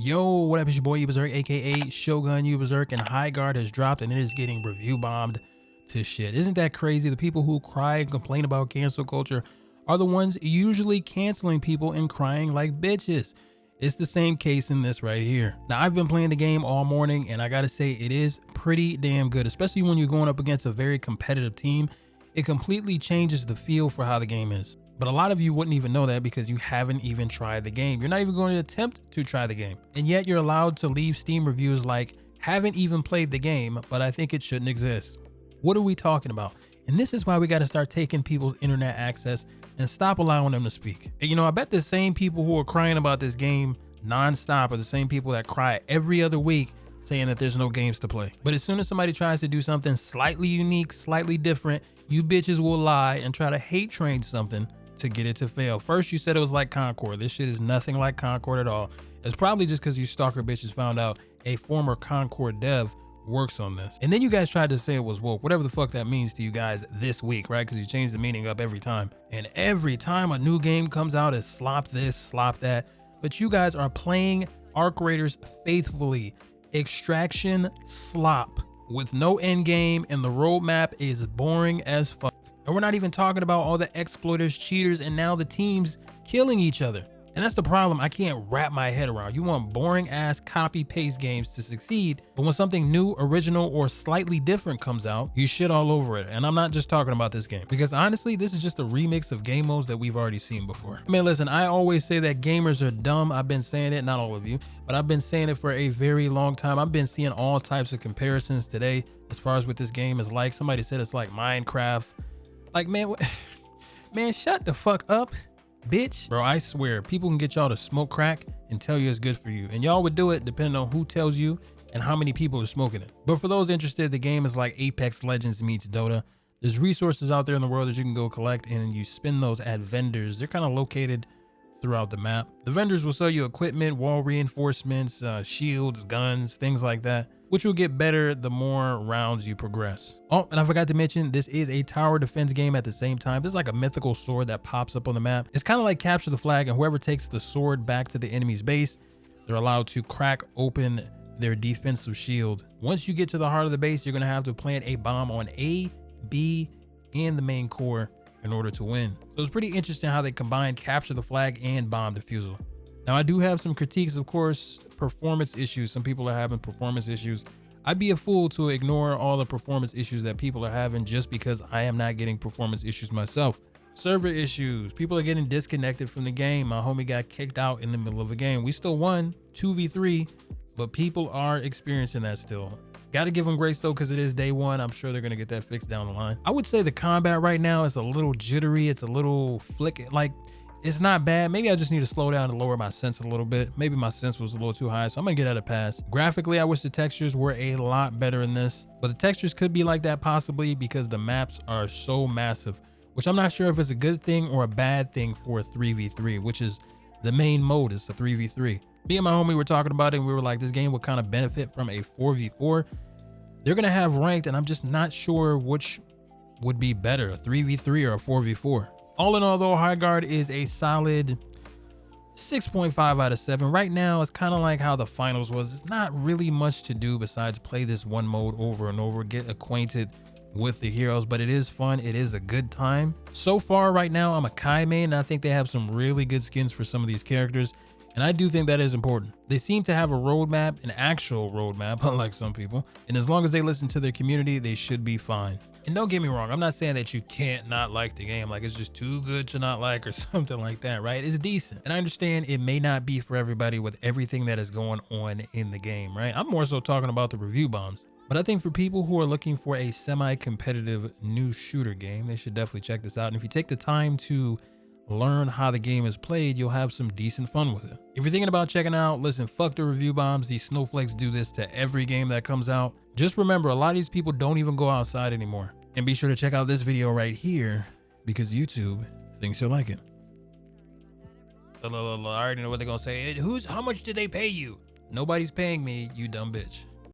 Yo, what up? It's your boy UBEZERK, aka Shogun UBEZERK, and Highguard has dropped and it is getting review bombed to shit. Isn't that crazy? The people who cry and complain about cancel culture are the ones usually canceling people and crying like bitches. It's the same case in this right here. Now, I've been playing the game all morning and I gotta say it is pretty damn good, especially when you're going up against a very competitive team. It completely changes the feel for how the game is. But a lot of you wouldn't even know that because you haven't even tried the game. You're not even going to attempt to try the game. And yet you're allowed to leave Steam reviews like, haven't even played the game, but I think it shouldn't exist. What are we talking about? And this is why we got to start taking people's internet access and stop allowing them to speak. And you know, I bet the same people who are crying about this game nonstop are the same people that cry every other week saying that there's no games to play. But as soon as somebody tries to do something slightly unique, slightly different, you bitches will lie and try to hate train something to get it to fail. First, you said it was like Concord. This shit is nothing like Concord at all. It's probably just because you stalker bitches found out a former Concord dev works on this. And then you guys tried to say it was woke, whatever the fuck that means to you guys this week, right? Because you change the meaning up every time. And every time a new game comes out, it's slop this, slop that. But you guys are playing Arc Raiders faithfully. Extraction slop with no end game, and the roadmap is boring as fuck. And we're not even talking about all the exploiters, cheaters, and now the teams killing each other. And that's the problem I can't wrap my head around. You want boring ass copy paste games to succeed, but when something new, original, or slightly different comes out, you shit all over it. And I'm not just talking about this game, because honestly, this is just a remix of game modes that we've already seen before. I mean, listen, I always say that gamers are dumb. I've been saying it, not all of you, but I've been saying it for a very long time. I've been seeing all types of comparisons today as far as what this game is like. Somebody said it's like Minecraft. Like, man, what? Man, shut the fuck up, bitch. Bro, I swear, people can get y'all to smoke crack and tell you it's good for you. And y'all would do it depending on who tells you and how many people are smoking it. But for those interested, the game is like Apex Legends meets Dota. There's resources out there in the world that you can go collect, and you spend those at vendors. They're kind of located throughout the map. The vendors will sell you equipment, wall reinforcements, shields, guns, things like that, which will get better the more rounds you progress. Oh, and I forgot to mention, this is a tower defense game at the same time. There's like a mythical sword that pops up on the map. It's kind of like capture the flag, and whoever takes the sword back to the enemy's base, they're allowed to crack open their defensive shield. Once you get to the heart of the base, you're gonna have to plant a bomb on A, B, and the main core in order to win. So it's pretty interesting how they combine capture the flag and bomb defusal. Now, I do have some critiques, of course. Performance issues. Some people are having performance issues. I'd be a fool to ignore all the performance issues that people are having just because I am not getting performance issues myself. Server issues. People are getting disconnected from the game. My homie got kicked out in the middle of a game. We still won 2v3, but people are experiencing that still. Got to give them grace though, because it is day one. I'm sure they're going to get that fixed down the line. I would say the combat right now is a little jittery. It's a little flick. Like, it's not bad. Maybe I just need to slow down and lower my sense a little bit. Maybe my sense was a little too high, so I'm gonna get at a pass. Graphically, I wish the textures were a lot better in this, but the textures could be like that possibly because the maps are so massive, which I'm not sure if it's a good thing or a bad thing for a 3v3, which is the main mode is a 3v3. Me and my homie were talking about it and we were like, this game would kind of benefit from a 4v4. They're gonna have ranked, and I'm just not sure which would be better, a 3v3 or a 4v4. All in all though, Highguard is a solid 6.5 out of 7. Right now, it's kind of like how the finals was. It's not really much to do besides play this one mode over and over, get acquainted with the heroes, but it is fun. It is a good time. So far right now, I'm a Kai main, and I think they have some really good skins for some of these characters. And I do think that is important. They seem to have a roadmap, an actual roadmap, unlike some people. And as long as they listen to their community, they should be fine. And don't get me wrong, I'm not saying that you can't not like the game, like it's just too good to not like or something like that, right? It's decent. And I understand it may not be for everybody with everything that is going on in the game, right? I'm more so talking about the review bombs. But I think for people who are looking for a semi-competitive new shooter game, they should definitely check this out. And if you take the time to learn how the game is played, you'll have some decent fun with it. If you're thinking about checking out, listen, fuck the review bombs. These snowflakes do this to every game that comes out. Just remember, a lot of these people don't even go outside anymore. And be sure to check out this video right here because YouTube thinks you'll like it. I already know what they're gonna say. How much did they pay you? Nobody's paying me, you dumb bitch.